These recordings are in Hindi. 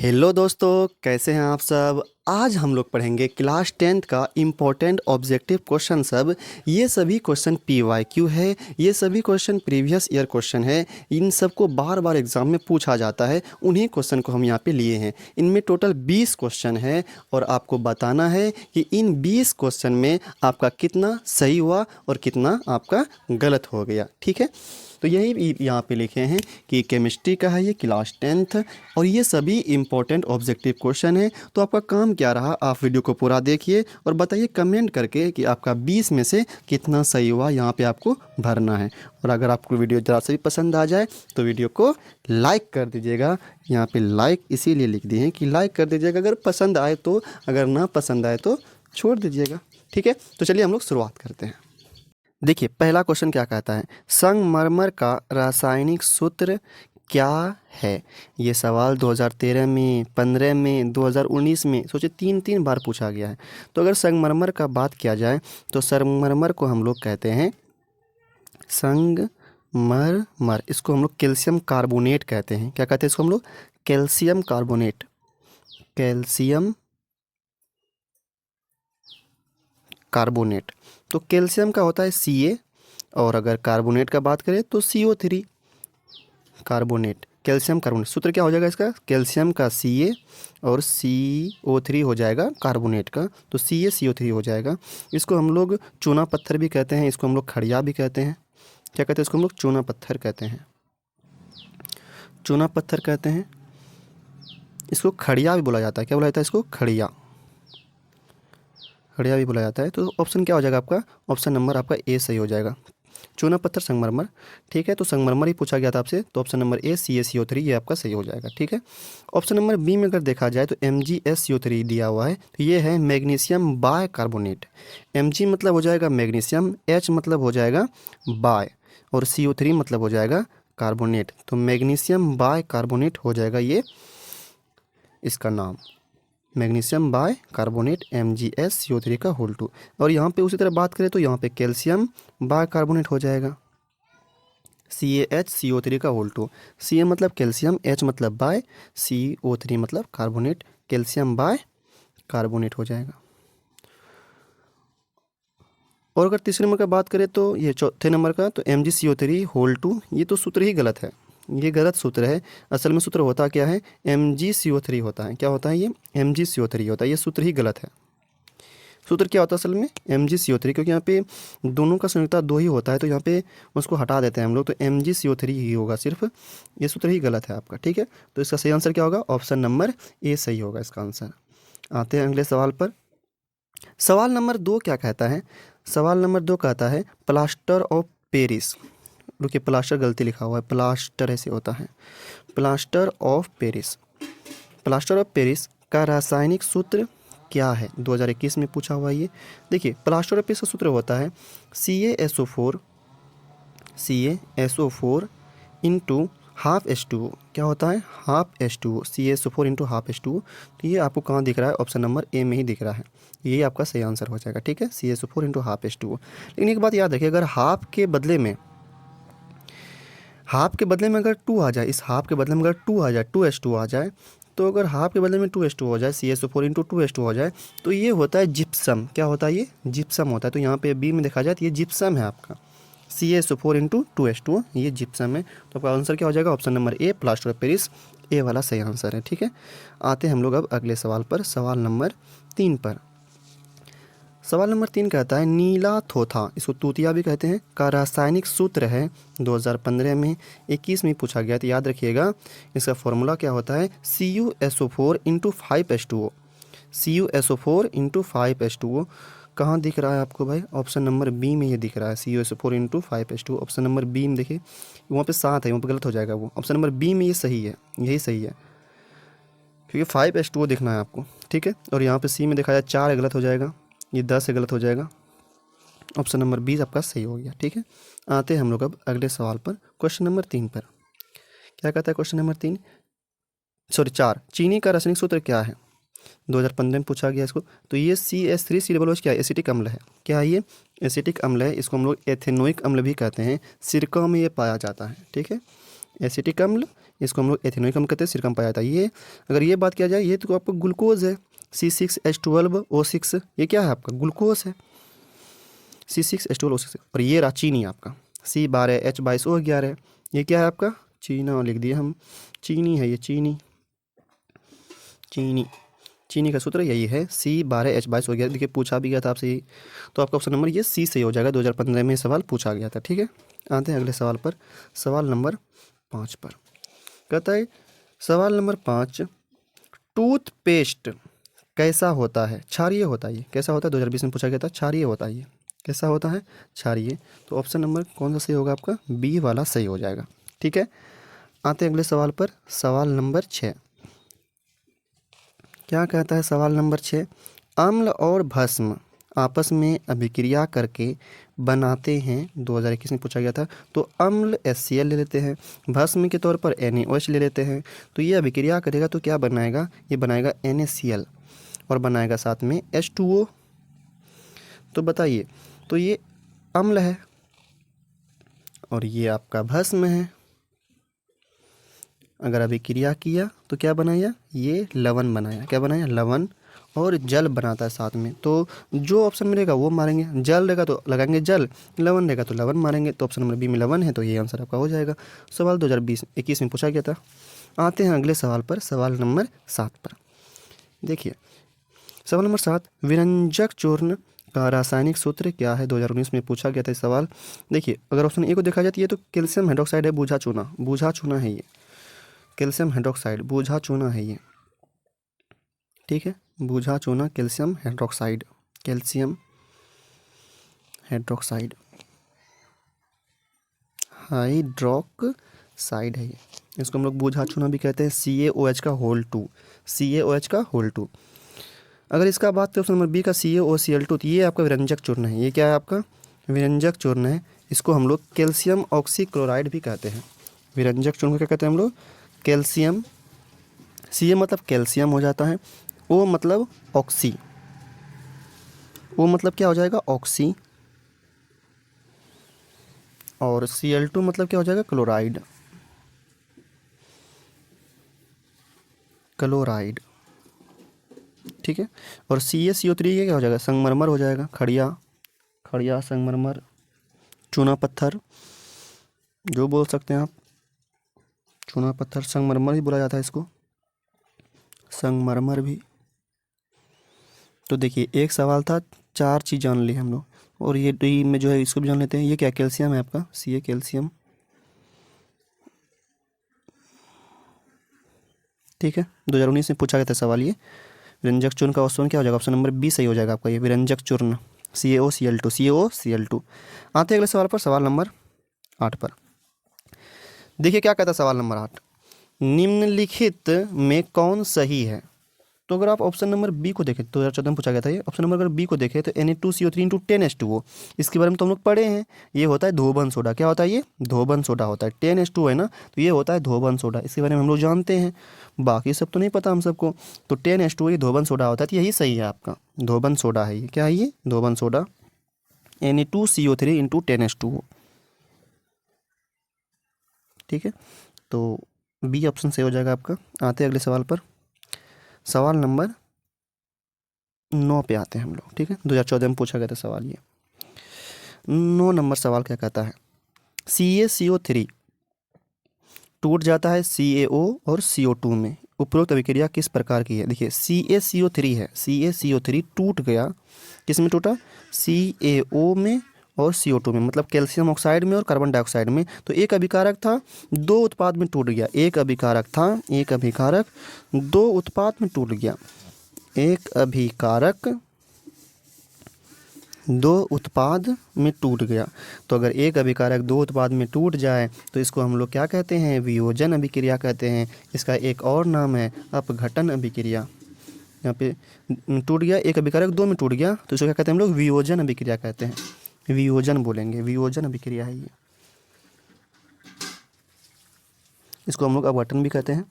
हेलो दोस्तों, कैसे हैं आप सब। आज हम लोग पढ़ेंगे क्लास 10th का इम्पोर्टेंट ऑब्जेक्टिव क्वेश्चन सब। ये सभी क्वेश्चन PYQ है। ये सभी क्वेश्चन प्रीवियस ईयर क्वेश्चन है। इन सब को बार बार एग्जाम में पूछा जाता है। उन्हीं क्वेश्चन को हम यहाँ पे लिए हैं। इनमें टोटल 20 क्वेश्चन है और आपको बताना है कि इन 20 क्वेश्चन में आपका कितना सही हुआ और कितना आपका गलत हो गया। ठीक है, तो यही यहाँ पे लिखे हैं कि केमिस्ट्री का है ये क्लास 10th और ये सभी इम्पोर्टेंट ऑब्जेक्टिव क्वेश्चन है। तो आपका काम क्या रहा, आप वीडियो को पूरा देखिए और बताइए कमेंट करके कि आपका 20 में से कितना सही हुआ। यहाँ पे आपको भरना है। और अगर आपको वीडियो ज़रा से भी पसंद आ जाए तो वीडियो को लाइक कर दीजिएगा। यहाँ पे लाइक इसीलिए लिख दिए हैं कि लाइक कर दीजिएगा अगर पसंद आए तो, अगर ना पसंद आए तो छोड़ दीजिएगा। ठीक है, तो चलिए हम लोग शुरुआत करते हैं। देखिए पहला क्वेश्चन क्या कहता है, संगमरमर का रासायनिक सूत्र क्या है। ये सवाल 2013 में, 15 में, 2019 में, सोचिए तीन तीन बार पूछा गया है। तो अगर संगमरमर का बात किया जाए तो संगमरमर को हम लोग कहते हैं संगमरमर। इसको हम लोग कैल्शियम कार्बोनेट कहते हैं। क्या कहते हैं इसको हम लोग? Calcium carbonate. Calcium carbonate. तो कैल्शियम का होता है Ca और अगर कार्बोनेट का बात करें तो CO3 कार्बोनेट। कैल्शियम कार्बोनेट सूत्र क्या हो जाएगा इसका? कैल्शियम का Ca और CO3 हो जाएगा कार्बोनेट का, तो CaCO3 हो जाएगा। इसको हम लोग चूना पत्थर भी कहते हैं, इसको हम लोग खड़िया भी कहते हैं। क्या कहते हैं इसको हम लोग? चूना पत्थर कहते हैं। चूना पत्थर कहते हैं। इसको खड़िया भी बोला जाता है। क्या बोला जाता है इसको? खड़िया। खड़िया भी बोला जाता है। तो ऑप्शन क्या हो जाएगा आपका? ऑप्शन नंबर आपका ए सही हो जाएगा। चूना पत्थर संगमरमर। ठीक है, तो संगमरमर ही पूछा गया था आपसे, तो ऑप्शन नंबर ए CaCO3 ये आपका सही हो जाएगा। ठीक है, ऑप्शन नंबर बी में अगर देखा जाए तो MgSCO3 दिया हुआ है, तो ये है मैग्नीशियम बाय कार्बोनेट। Mg मतलब हो जाएगा मैग्नीशियम, H मतलब हो जाएगा बाय और CO3 मतलब हो जाएगा कार्बोनेट। तो मैग्नीशियम बाय कार्बोनेट हो जाएगा ये इसका नाम, मैग्नीशियम बाय कार्बोनेट MgSCO3 का होल 2। और यहाँ पे उसी तरह बात करें तो यहाँ पे कैल्शियम बाय कार्बोनेट हो जाएगा CaHCO3 का होल 2। Ca मतलब कैल्शियम, H मतलब बाय, CO3 मतलब कार्बोनेट, कैल्शियम बाय कार्बोनेट हो जाएगा। और अगर तीसरे नंबर का बात करें तो ये चौथे नंबर का, तो MgCO3 होल 2, ये तो सूत्र ही गलत है। ये गलत सूत्र है। असल में सूत्र होता क्या है? MgCO3 होता है। क्या होता है ये? MgCO3 होता है। ये सूत्र ही गलत है। सूत्र क्या होता है असल में? MgCO3, क्योंकि यहाँ पे दोनों का संयुक्ता 2 ही होता है, तो यहाँ पे उसको हटा देते हैं हम लोग, तो MgCO3 ही होगा सिर्फ। ये सूत्र ही गलत है आपका। ठीक है, तो इसका सही आंसर क्या होगा? ऑप्शन नंबर ए सही होगा इसका आंसर। आते हैं अगले सवाल पर। सवाल नंबर 2 क्या कहता है? सवाल नंबर 2 कहता है प्लास्टर ऑफ पेरिस। रुकिए, प्लास्टर गलती लिखा हुआ है, प्लास्टर ऐसे होता है। Plaster of Paris. Plaster of Paris का रासायनिक सूत्र क्या है? 2021 में पूछा हुआ ये। देखिए प्लास्टर ऑफ पेरिस का सूत्र होता है CaSO4 इंटू हाफ H2O। क्या होता है? Half H2O, CaSO4 into half H2O। तो ये आपको कहाँ दिख रहा है? ऑप्शन नंबर ए में ही दिख रहा है। ये आपका सही आंसर हो जाएगा। ठीक है, CaSO4 इंटू हाफ H2O। लेकिन एक बात याद रखिए, अगर हाफ के बदले में अगर 2 आ जाए, इस हाफ के बदले में अगर 2 आ जाए, 2H2 आ जाए, तो अगर हाफ के बदले में 2H2 हो जाए, CaSO4 इंटू 2H2 हो जाए, तो ये होता है जिप्सम। क्या होता है? ये जिप्सम होता है। तो यहाँ पे बी में देखा जाए तो ये जिप्सम है आपका, CaSO4 इंटू 2H2, ये जिप्सम है। तो आपका आंसर क्या हो जाएगा? Option number A, plaster of Paris, A वाला सही आंसर है। ठीक है, आते हैं हम लोग अब अगले सवाल पर, सवाल नंबर 3 पर। सवाल नंबर 3 कहता है नीला थोथा, इसको तूतिया भी कहते हैं, का रासायनिक सूत्र है। 2015 में, 21 में पूछा गया, तो याद रखिएगा इसका फॉर्मूला क्या होता है? CuSO4 into 5H2O। CuSO4 into 5H2O कहाँ दिख रहा है आपको भाई? ऑप्शन नंबर बी में ये दिख रहा है, CuSO4 into 5H2O। Option number B में देखिए, वहाँ पे 7 है, वहाँ पे गलत हो जाएगा वो। ऑप्शन नंबर बी में ये सही है, यही सही है, क्योंकि 5H2O दिखना है आपको। ठीक है, और यहाँ पे सी में देखा जाए 4 है, गलत हो जाएगा। ये 10 से गलत हो जाएगा। ऑप्शन नंबर 20 आपका सही हो गया। ठीक है, आते हैं हम लोग अब अगले सवाल पर, क्वेश्चन नंबर 3 पर। क्या कहता है क्वेश्चन नंबर 3, सॉरी 4, चीनी का रासायनिक सूत्र क्या है? 2015 में पूछा गया इसको। तो ये CH3COOH क्या है? एसिटिक अम्ल है। क्या है ये? एसिटिक अम्ल है। इसको हम लोग एथेनोइक अम्ल भी कहते हैं। सिरका में ये पाया जाता है। ठीक है, एसिटिक अम्ल, इसको हम लोग एथेनोइक अम्ल कहते हैं, सिरकम पाया जाता है। ये अगर ये बात किया जाए, ये तो आपका ग्लूकोज है, C6H12O6, ये क्या है आपका ग्लूकोज है, C6H12O6। और ये रहा चीनी आपका C12H22O11, ये क्या है आपका चीना, लिख दिया हम, चीनी है ये, चीनी चीनी चीनी का सूत्र यही है C12H22O11। देखिए पूछा भी गया था आपसे यही, तो आपका ऑप्शन नंबर ये सी सही हो जाएगा। 2015 में ये सवाल पूछा गया था। ठीक है, आते हैं अगले सवाल पर, सवाल नंबर 5 पर। कहता है सवाल नंबर 5, टूथपेस्ट कैसा होता है, क्षारीय होता है। ये कैसा होता है, 2020 में पूछा गया था, क्षारीय होता है। ये कैसा होता है, क्षारीय। तो ऑप्शन नंबर कौन सा सही होगा आपका, बी वाला सही हो जाएगा। ठीक है, आते हैं अगले सवाल पर, सवाल नंबर 6। क्या कहता है सवाल नंबर 6, अम्ल और भस्म आपस में अभिक्रिया करके बनाते हैं, 2021 में पूछा गया था। तो अम्ल HCl ले लेते हैं, भस्म के तौर पर NaOH ले लेते हैं। तो ये अभिक्रिया करेगा तो क्या बनाएगा, ये बनाएगा NaCl और बनाएगा साथ में H2O। तो बताइए, तो ये अम्ल है और ये आपका भस्म है। अगर अभिक्रिया किया तो क्या बनाया, ये लवण बनाया। क्या बनाया, लवण, और जल बनाता है साथ में। तो जो ऑप्शन में रहेगा वो मारेंगे, जल रहेगा तो लगाएंगे जल, लवण रहेगा तो लवण मारेंगे। तो ऑप्शन नंबर बी में लवण है, तो ये आंसर आपका हो जाएगा। सवाल 2021 में पूछा गया था। आते हैं अगले सवाल पर, सवाल नंबर 7 पर। देखिए सवाल नंबर 7, विरंजक चूर्ण का रासायनिक सूत्र क्या है, 2019 में पूछा गया था सवाल। देखिए अगर ऑप्शन ए को देखा जाए तो ये तो कैल्शियम हाइड्रोक्साइड है, बूझा चूना, बूझा चूना है ये, कैल्शियम हाइड्रोक्साइड बूझा चूना है ये। ठीक है, बूझा चूना calcium hydroxide, calcium hydroxide, hydroxide है ये। इसको हम लोग बूझा चूना भी कहते हैं, CaOH का होल 2, CaOH का होल 2। अगर इसका बात करें ऑप्शन नंबर बी का CaOCl2, तो ये आपका विरंजक चूर्ण है। ये क्या है आपका विरंजक चूर्ण है। इसको हम लोग कैल्शियम ऑक्सीक्लोराइड भी कहते हैं। विरंजक चूर्ण को क्या कहते हैं हम लोग, कैल्शियम, Ca मतलब कैल्शियम हो जाता है, O मतलब ऑक्सी, O मतलब क्या हो जाएगा ऑक्सी, और Cl2 मतलब क्या हो जाएगा क्लोराइड, क्लोराइड। ठीक है, और CaCO3 ये क्या हो जाएगा, संगमरमर हो जाएगा, खड़िया, खड़िया संगमरमर, चूना पत्थर जो बोल सकते हैं आप, चूना पत्थर, संगमरमर भी बोला जाता है इसको, संगमरमर भी। तो देखिए एक सवाल था, 4 चीज़ जान ली हम लोग, और ये डी में जो है इसको भी जान लेते हैं। ये क्या कैल्शियम है आपका, Ca कैल्शियम। ठीक है, 2019 में पूछा गया था सवाल ये। विरंजक चूर्ण का ऑप्शन क्या हो जाएगा, ऑप्शन नंबर बी सही हो जाएगा आपका, ये विरंजक चूर्ण CaOCl2, CaOCl2। आते हैं अगले सवाल पर, सवाल नंबर 8 पर। देखिए क्या कहता है सवाल नंबर 8, निम्नलिखित में कौन सही है। तो अगर आप ऑप्शन नंबर बी को देखें, 2014 में पूछा गया था ये, ऑप्शन नंबर अगर बी को देखें तो Na2CO3 × 10H2O, इसके बारे में तो हम लोग पढ़े हैं। ये होता है धोबन सोडा। क्या होता है ये, धोबन सोडा होता है। 10H2O है ना, तो ये होता है धोबन सोडा, इसके बारे में हम लोग जानते हैं, बाकी सब तो नहीं पता हम सबको। तो 10H2O ये धोबन सोडा होता है, तो यही सही है आपका, धोबन सोडा है ये। क्या है ये, धोबन सोडा, Na2CO3 × 10H2O। ठीक है, तो बी ऑप्शन सही हो जाएगा आपका। आते हैं अगले सवाल पर, सवाल नंबर 9 पे आते हैं हम लोग। ठीक है, 2014 में पूछा गया था सवाल ये। 9 नंबर सवाल क्या कहता है, CaCO3 टूट जाता है CaO और CO2 में, उपरोक्त अभिक्रिया किस प्रकार की है। देखिए CaCO3 है, CaCO3 टूट गया, किस में टूटा, CaO में और CO2 में, मतलब कैल्शियम ऑक्साइड में और कार्बन डाइऑक्साइड में। तो एक अभिकारक था, 2 उत्पाद में टूट गया। एक अभिकारक था, एक अभिकारक 2 उत्पाद में टूट गया। एक अभिकारक 2 उत्पाद में टूट गया। तो अगर एक अभिकारक 2 उत्पाद में टूट जाए तो इसको हम लोग क्या कहते हैं, वियोजन अभिक्रिया कहते हैं। इसका एक और नाम है अपघटन अभिक्रिया। यहाँ पे टूट गया, एक अभिकारक 2 में टूट गया, तो इसको क्या कहते हैं हम लोग, वियोजन अभिक्रिया कहते हैं, वियोजन बोलेंगे, वियोजन अभिक्रिया है ये। इसको हम लोग अपघटन भी कहते हैं।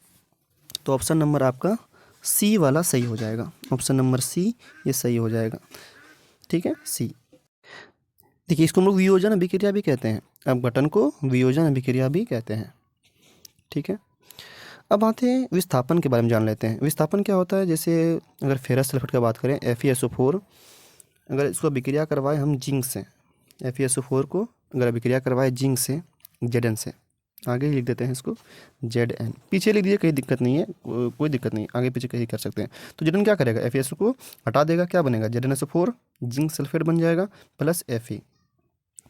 तो ऑप्शन नंबर आपका सी वाला सही हो जाएगा, ऑप्शन नंबर सी ये सही हो जाएगा। ठीक है, सी। देखिए इसको हम लोग वियोजन अभिक्रिया भी कहते हैं, अपघटन को वियोजन अभिक्रिया भी कहते हैं। ठीक है। अब आते हैं विस्थापन के बारे में जान लेते हैं। विस्थापन क्या होता है, जैसे अगर फेरस सल्फेट की बात करें FeSO4, अगर इसको अभिक्रिया करवाए हम जिंक से, FeSO4 को अगर अभिक्रिया करवाए जिंक से Zn से, आगे लिख देते हैं इसको Zn, पीछे लिख दिए कोई दिक्कत नहीं है, कोई दिक्कत नहीं, आगे पीछे कहीं कर सकते हैं। तो Zn क्या करेगा, FeSO को हटा देगा, क्या बनेगा ZnSO4 जिंक सल्फेट बन जाएगा प्लस Fe,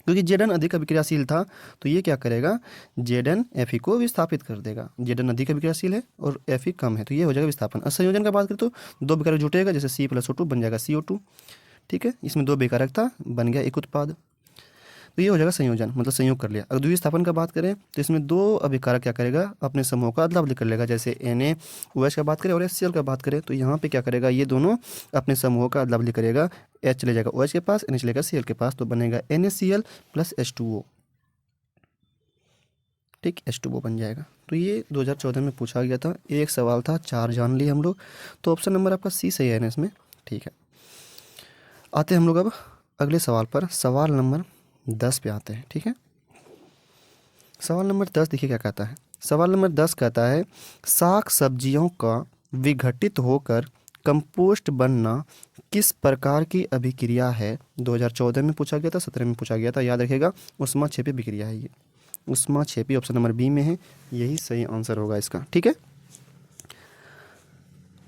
क्योंकि Zn अधिक अभिक्रियाशील था तो ये क्या करेगा, Zn Fe को विस्थापित कर देगा। Zn अधिक अभिक्रियाशील है और Fe कम है, तो ये हो जाएगा विस्थापन। और संयोजन का बात करें तो दो विकारक जुटेगा, जैसे C+O2 बन जाएगा CO2, ठीक है, इसमें दो विकारक था, बन गया एक उत्पाद, तो ये हो जाएगा संयोजन, मतलब संयोग कर लिया। अगर द्विस्थापन का बात करें तो इसमें दो अभिकारक क्या करेगा, अपने समूह का अदला बदली कर लेगा, जैसे NaOH का बात करें और HCl का बात करें तो यहाँ पे क्या करेगा, ये दोनों अपने समूह का अदला बदली करेगा, H चले जाएगा OH के पास, N चलेगा Cl के पास, तो बनेगा NaCl प्लस H2O, ठीक, H2O बन जाएगा। तो ये 2014 में पूछा गया था, एक सवाल था, 4 जान लिए हम लोग, तो ऑप्शन नंबर आपका C सही है ना इसमें, ठीक है। आते हैं हम लोग अब अगले सवाल पर, सवाल नंबर 10 पे आते हैं, ठीक है। सवाल नंबर 10 देखिए क्या कहता है। सवाल नंबर 10 कहता है साग सब्जियों का विघटित होकर कंपोस्ट बनना किस प्रकार की अभिक्रिया है। 2014 में पूछा गया था, 17 में पूछा गया था, याद रखिएगा, ऊष्माक्षेपी अभिक्रिया है ये, ऊष्माक्षेपी ऑप्शन नंबर बी में है, यही सही आंसर होगा इसका, ठीक है।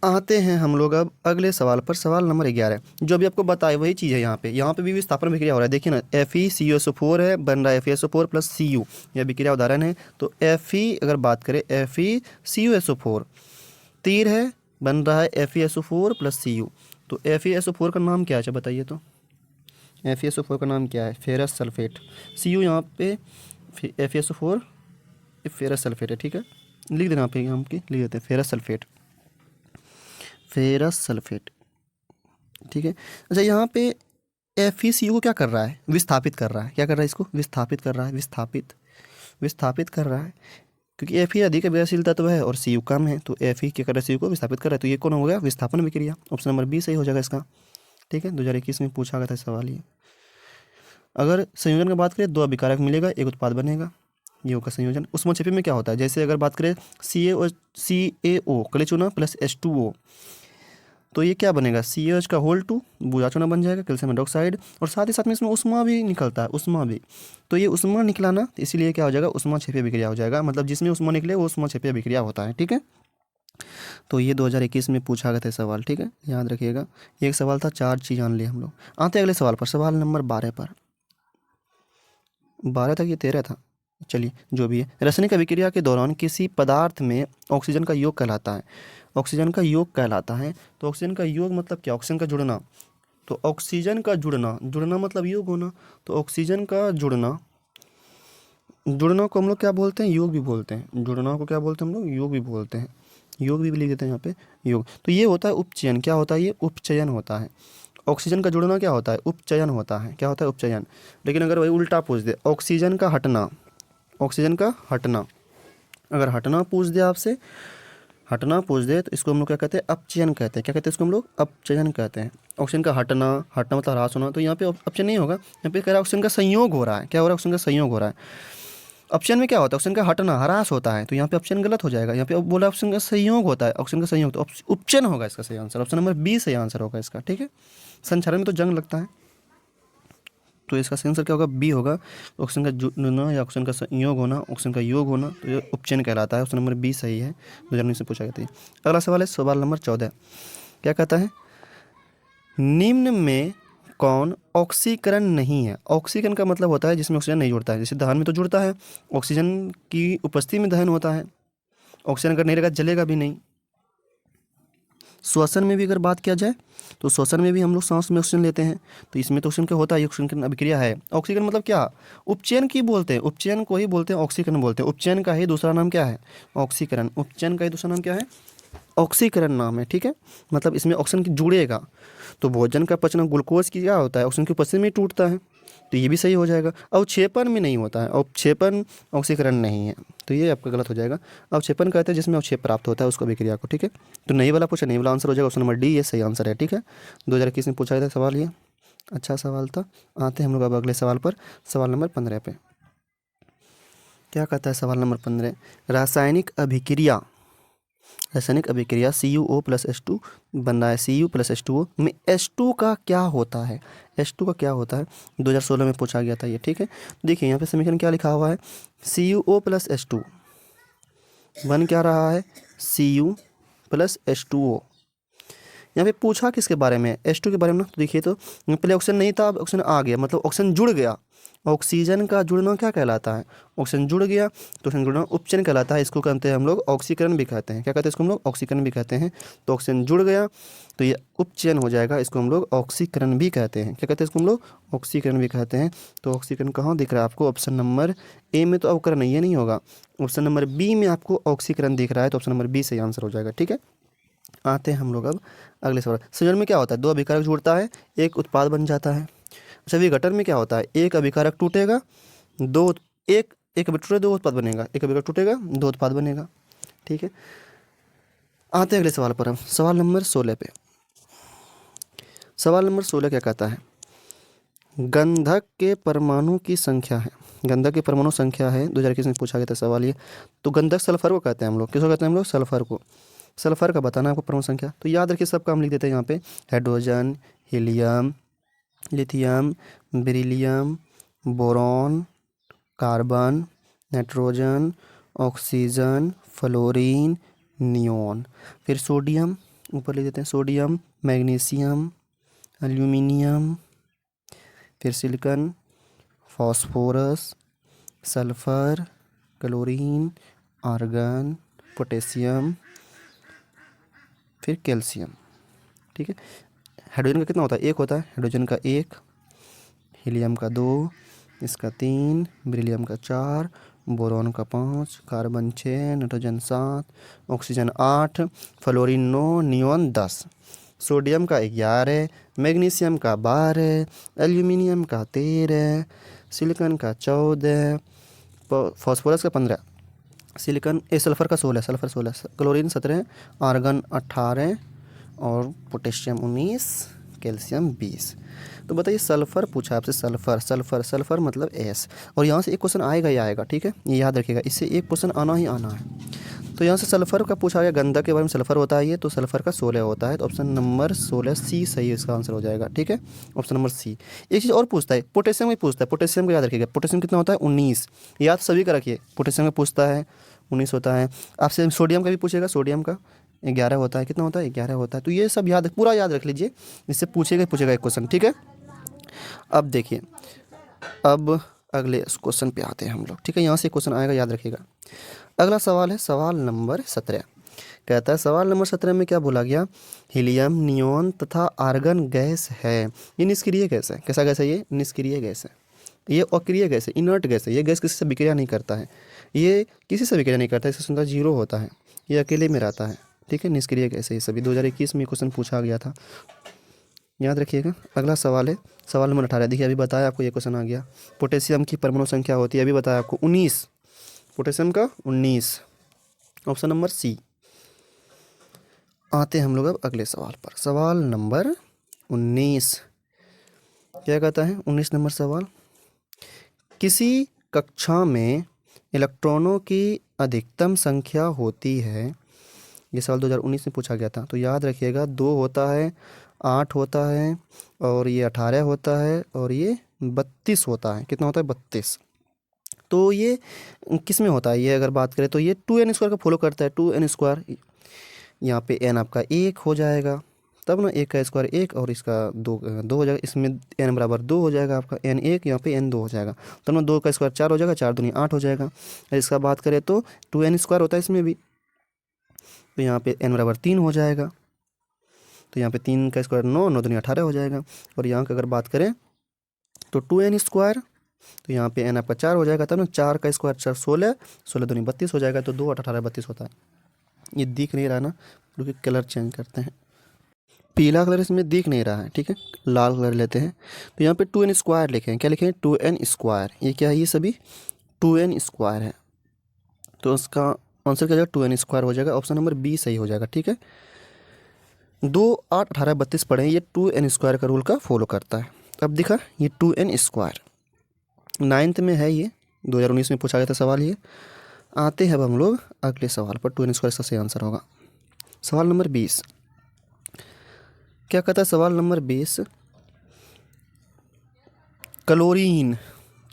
आते हैं हम लोग अब अगले सवाल पर, सवाल नंबर 11, जो अभी आपको बताया वही चीज़ है। यहाँ पे भी विस्थापन अभिक्रिया हो रहा है, देखिए ना, FeCO4 है, बन रहा है FeSO4 प्लस Cu, यह अभिक्रिया उदाहरण है। तो Fe अगर बात करें FeCuSO4, तीर है, बन रहा है FeSO4 प्लस Cu, तो FeSO4 का नाम क्या है, अच्छा बताइए तो, FeSO4 का नाम क्या है, फेरस सल्फेट, Cu यहाँ पे FeSO4 फेरस सल्फेट है, ठीक है, लिख देना आप, यहाँ पे लिख देते हैं फेरस सल्फेट, फेरस सल्फेट, ठीक है। अच्छा, यहाँ पे FeCu को क्या कर रहा है, विस्थापित कर रहा है, क्या कर रहा है, इसको विस्थापित कर रहा है, विस्थापित कर रहा है, क्योंकि Fe अधिक अभिक्रियाशील तत्व है और Cu कम है, तो Fe क्या कर रहा है, Cu को विस्थापित कर रहा है, तो ये कौन हो गया, विस्थापन अभिक्रिया, ऑप्शन नंबर बी सही हो जाएगा इसका, ठीक है। 2021 में पूछा गया था सवाल ये। अगर संयोजन की बात करें, दो अभिकारक मिलेगा, एक उत्पाद बनेगा, ये होगा संयोजन। ऊष्माक्षेपी में क्या होता है, जैसे अगर बात करें CaO कली चूना प्लस H2O, तो ये क्या बनेगा, CaOH का होल 2 बूझा चूना बन जाएगा, कैल्शियम हाइड्रोक्साइड, और साथ ही साथ में इसमें उष्मा भी निकलता है, उष्मा भी, तो ये उष्मा निकला ना, इसीलिए क्या हो जाएगा, ऊष्माक्षेपी अभिक्रिया हो जाएगा, मतलब जिसमें उष्मा निकले वो ऊष्माक्षेपी अभिक्रिया होता है, ठीक है। तो ये 2021 में पूछा गया था सवाल, ठीक है, याद रखिएगा। एक सवाल था, 4 चीज़ जान लिए हम लोग। आते अगले सवाल पर, सवाल नंबर 12 पर, 12 तक ये 13 था, चलिए जो भी है। रासायनिक अभिक्रिया के दौरान किसी पदार्थ में ऑक्सीजन का योग कहलाता है, ऑक्सीजन का योग कहलाता है, तो ऑक्सीजन का योग मतलब क्या, ऑक्सीजन का जुड़ना, तो ऑक्सीजन का जुड़ना, जुड़ना मतलब योग होना, तो ऑक्सीजन का जुड़ना, जुड़ना को हम लोग क्या बोलते हैं, योग भी बोलते हैं, जुड़ना को क्या बोलते हैं हम लोग, योग भी बोलते हैं, योग भी लिख देते हैं यहाँ पे, योग। तो ये होता है उपचयन, क्या होता है, ये उपचयन होता है। ऑक्सीजन का जुड़ना क्या होता है, उपचयन होता है, क्या होता है, उपचयन। लेकिन अगर वही उल्टा पूछ दे, ऑक्सीजन का हटना, ऑक्सीजन का हटना, अगर हटना पूछ दे आपसे, हटना पूछ दे, तो इसको हम लोग क्या कहते हैं, अपचयन कहते हैं, क्या कहते हैं इसको हम लोग, अपचयन कहते हैं। ऑक्सीजन का हटना, हटना मतलब ह्रास होना, तो यहाँ पे अपचयन नहीं होगा, यहाँ पे कह रहा है ऑक्सीजन का संयोग हो रहा है, क्या हो रहा है, ऑक्सीजन का संयोग हो रहा है। ऑप्शन में क्या होता है, ऑक्सीजन का हटना, ह्रास होता है, तो यहाँ पे ऑप्शन गलत हो जाएगा, यहाँ पे बोला ऑक्सीजन का संयोग होता है, ऑक्सीजन का संयोग, तो उपचयन होगा इसका सही आंसर, ऑप्शन नंबर बी सही आंसर होगा इसका, ठीक है। संक्षारण में तो जंग लगता है, तो इसका सही आंसर क्या होगा, बी होगा, ऑक्सीजन का जुड़ना या ऑक्सीजन का संयोग होना, ऑक्सीजन का योग होना, तो ये उपचयन कहलाता है, ऑप्शन नंबर बी सही है, 2019 से पूछा गया था। अगला सवाल है सवाल नंबर 14, क्या कहता है, निम्न में कौन ऑक्सीकरण नहीं है। ऑक्सीकरण का मतलब होता है जिसमें ऑक्सीजन नहीं जुड़ता है, जैसे दहन में तो जुड़ता है, ऑक्सीजन की उपस्थिति में दहन होता है, ऑक्सीजन अगर नहीं रहेगा जलेगा भी नहीं। श्वसन में भी अगर बात किया जाए तो श्वसन में भी हम लोग सांस में ऑक्सीजन लेते हैं, तो इसमें तो ऑक्सीजन क्या होता है, ऑक्सीजन की अभिक्रिया है। ऑक्सीकरण मतलब क्या, उपचयन की बोलते हैं, उपचयन को ही बोलते हैं ऑक्सीकरण बोलते हैं, उपचयन का ही दूसरा नाम क्या है, ऑक्सीकरण, उपचयन का ही दूसरा नाम क्या है, ऑक्सीकरण नाम है, ठीक है। मतलब इसमें ऑक्सीजन की जुड़ेगा, तो भोजन का पचना ग्लूकोज की क्या होता है, ऑक्सीजन की उपस्थिति में टूटता है, तो ये भी सही हो जाएगा। अवक्षेपण में नहीं होता है, अवक्षेपण ऑक्सीकरण नहीं है, तो ये आपका गलत हो जाएगा। अवक्षेपण कहते हैं जिसमें अवक्षेप प्राप्त होता है उसको अभिक्रिया को, ठीक है। तो नहीं वाला पूछा, नहीं वाला आंसर हो जाएगा, ऑप्शन नंबर डी ये सही आंसर है, ठीक है। 2021 में पूछा गया था सवाल, ये अच्छा सवाल था। आते हैं हम लोग अब अगले सवाल पर, सवाल नंबर 15 पे। क्या कहता है सवाल नंबर 15, रासायनिक अभिक्रिया CuO प्लस H2 बन रहा है, Cu प्लस H2O में H2 का क्या होता है, H2 का क्या होता है, 2016 में पूछा गया था ये, ठीक है। देखिए यहाँ पे समीकरण क्या लिखा हुआ है, CuO प्लस H2 बन क्या रहा है, Cu प्लस H2O। यहाँ पे पूछा किसके बारे में, H2 के बारे में ना। तो देखिए, तो पहले ऑक्सीजन नहीं था, अब ऑक्सीजन आ गया, मतलब ऑक्सीजन जुड़ गया। ऑक्सीजन का जुड़ना क्या कहलाता है, ऑक्सीजन जुड़ गया तो ऑक्सीजन जुड़ना उपचयन कहलाता है। इसको कहते हैं हम लोग ऑक्सीकरण भी कहते हैं। क्या कहते हैं इसको हम लोग, ऑक्सीकरण भी कहते हैं। तो ऑक्सीजन जुड़ गया तो ये उपचयन हो जाएगा, इसको हम लोग ऑक्सीकरण भी कहते हैं। क्या कहते हैं इसको हम लोग, ऑक्सीकरण भी कहते हैं। तो ऑक्सीकरण कहाँ दिख रहा है आपको, ऑप्शन नंबर ए में तो अवकरण नहीं है, नहीं होगा। ऑप्शन नंबर बी में आपको ऑक्सीकरण दिख रहा है, तो ऑप्शन नंबर बी सही आंसर हो जाएगा, ठीक है। आते हैं हम लोग अब अगले सवाल। संयोजन में क्या होता है, दो अभिकारक जुड़ता है, एक उत्पाद बन जाता है। अच्छा, विघटन में क्या होता है, एक अभिकारक टूटेगा, एक अभिकारक टूटे दो उत्पाद बनेगा, एक अभिकारक टूटेगा दो उत्पाद बनेगा, ठीक है। आते हैं अगले सवाल पर हम, सवाल नंबर 16 पे। सवाल नंबर 16 क्या कहता है, गंधक के परमाणु की संख्या है, गंधक की परमाणु संख्या है, 2021 में पूछा गया था सवाल ये। तो गंधक सल्फर को कहते हैं हम लोग, किसको कहते हैं हम लोग, सल्फर को। सल्फर का बताना आपको परमाणु संख्या, तो याद रखिए सब काम लिख देते हैं यहाँ पे, hydrogen, helium, lithium, beryllium, boron, carbon, nitrogen, oxygen, fluorine, neon. फिर सोडियम ऊपर लिख देते हैं, सोडियम, मैग्नीशियम, एल्यूमिनियम, फिर silicon, phosphorus, sulphur, chlorine, argon, potassium, फिर कैल्शियम, ठीक है। हाइड्रोजन का कितना होता है, एक होता है, हाइड्रोजन का एक, हीलियम का 2, इसका 3, बेरिलियम का 4, बोरॉन का 5, carbon 6, nitrogen 7, oxygen 8, fluorine 9, neon 10। Sodium का 11, मैग्नीशियम का 12, एल्यूमिनियम का 13, सिलिकॉन का 14, फास्फोरस का 15, सल्फर का 16, सल्फर 16, क्लोरीन 17, आर्गन 18 और पोटेशियम 19, कैल्शियम 20। तो बताइए सल्फर पूछा आपसे, सल्फर मतलब एस, और यहाँ से एक क्वेश्चन आएगा ही आएगा, ठीक है, ये याद रखिएगा, इससे एक क्वेश्चन आना ही आना है। तो यहाँ से सल्फर का पूछा गया, गंधक के बारे में सल्फर होता है ये, तो सल्फर का 16 होता है, तो ऑप्शन नंबर 16 सी सही इसका आंसर हो जाएगा, ठीक है, ऑप्शन नंबर सी। एक चीज़ और पूछता है, पोटेशियम में पूछता है, पोटेशियम को याद रखिएगा, पोटेशियम कितना होता है 19, याद सभी का रखिए, पोटेशियम में पूछता है 19 होता है। आपसे सोडियम का भी पूछेगा, सोडियम का 11 होता है, कितना होता है 11 होता है। तो ये सब याद, पूरा याद रख लीजिए, इससे पूछेगा एक क्वेश्चन, ठीक है। अब देखिए, अब अगले क्वेश्चन पे आते हैं हम लोग, ठीक है, यहाँ से क्वेश्चन आएगा, याद रखिएगा। अगला सवाल है सवाल नंबर 17, कहता है सवाल नंबर 17 में क्या बोला गया, हीलियम, नियॉन तथा आर्गन गैस है, ये निष्क्रिय गैस है। कैसा गैस है ये, निष्क्रिय गैस है, ये अक्रिय गैस है, इनर्ट गैस है। ये गैस किसी से विक्रिया नहीं करता है, ये किसी से विक्रिया नहीं करता है, इसका संख्या 0 होता है, ये अकेले में रहता है, ठीक है, निष्क्रिय गैस है ये सभी। 2021 में क्वेश्चन पूछा गया था, याद रखिएगा। अगला सवाल है सवाल नंबर 18, देखिए अभी बताया आपको, ये क्वेश्चन आ गया, पोटेशियम की परमाणु संख्या होती है, अभी बताया आपको 19, पोटेशियम का 19, ऑप्शन नंबर सी। आते हैं हम लोग अब अगले सवाल पर, सवाल नंबर 19 क्या कहता है, 19 नंबर सवाल, किसी कक्षा में इलेक्ट्रॉनों की अधिकतम संख्या होती है, ये सवाल 2019 में पूछा गया था। तो याद रखिएगा 2 होता है, 8 होता है, और ये 18 होता है, और ये 32 होता है, कितना होता है 32। तो ये किस में होता है, ये अगर बात करें तो ये 2n² का फॉलो करता है, 2n², यहाँ पे n आपका 1 हो जाएगा, तब ना 1 का स्क्वायर 1 और इसका 2 हो जाएगा, इसमें n बराबर 2 हो जाएगा आपका, n 1 यहाँ पे n 2 हो जाएगा, तब ना 2 का स्क्वायर 4 हो जाएगा, 4 दूनी 8 हो जाएगा। और इसका बात करें तो 2n² होता है इसमें भी, तो यहाँ पे n बराबर 3 हो जाएगा, तो यहाँ पे 3 का स्क्वायर 9, 9 दूनी 18 हो जाएगा। और यहाँ की अगर बात करें तो 2n², तो यहाँ पे n आपका 4 हो जाएगा, तब ना 4 का स्क्वायर 4, 16, 16 दूनी 32 हो जाएगा, तो 2 8 18 32 होता है। ये दिख नहीं रहा ना, क्योंकि कलर चेंज करते हैं, पीला कलर इसमें दिख नहीं रहा है, ठीक है, लाल कलर लेते हैं। तो यहाँ पे 2n² लिखें, क्या लिखें 2n², ये क्या है, ये सभी 2n² है, तो उसका आंसर क्या हो जाएगा 2n² हो जाएगा, ऑप्शन नंबर बी सही हो जाएगा, ठीक है। 2 8 18 32 पढ़े, ये 2n² का रूल का फॉलो करता है। अब दिखा ये 2n², 9th में है ये, 2019 में पूछा गया था सवाल ये। आते हैं अब हम लोग अगले सवाल पर। 2n² इसका सही आंसर होगा। सवाल नंबर 20 क्या कहता है? सवाल नंबर 20, क्लोरीन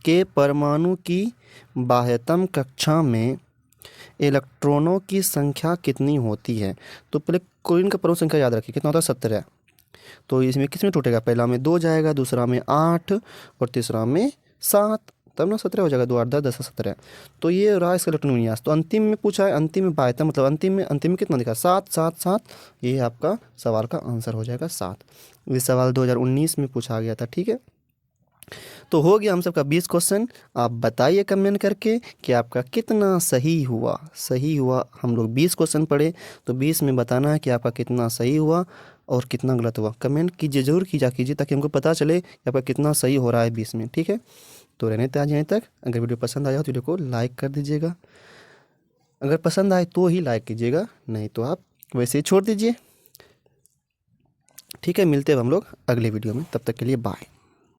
के परमाणु की बाह्यतम कक्षा में इलेक्ट्रॉनों की संख्या कितनी होती है? तो पहले क्लोरीन का परमाणु संख्या याद रखिए, कितना होता है? 17। तो इसमें किस में टूटेगा? पहला में 2 जाएगा, दूसरा में 8 और तीसरा में 7, तब ना 17 हो जाएगा। 2 8 10 10 17। तो ये रहा इसका इलेक्ट्रॉन विन्यास। तो अंतिम में पूछा है, अंतिम में बाह्यतम मतलब अंतिम में कितना दिखा? 7 7 7। ये आपका सवाल का आंसर हो जाएगा 7। ये सवाल 2019 में पूछा गया था। ठीक है, तो हो गया हम सबका 20 क्वेश्चन। आप बताइए कमेंट करके कि आपका कितना सही हुआ। सही हुआ, हम लोग 20 क्वेश्चन पढ़े, तो 20 में बताना है कि आपका कितना सही हुआ और कितना गलत हुआ। कमेंट कीजिए, ज़रूर कीजिए ताकि हमको पता चले कि आपका कितना सही हो रहा है 20 में। ठीक है, तो रहने थे आज यहीं तक। अगर वीडियो पसंद आया हो तो वीडियो को लाइक कर दीजिएगा। अगर पसंद आए तो ही लाइक कीजिएगा, नहीं तो आप वैसे ही छोड़ दीजिए। ठीक है, मिलते हैं हम लोग अगले वीडियो में, तब तक के लिए बाय।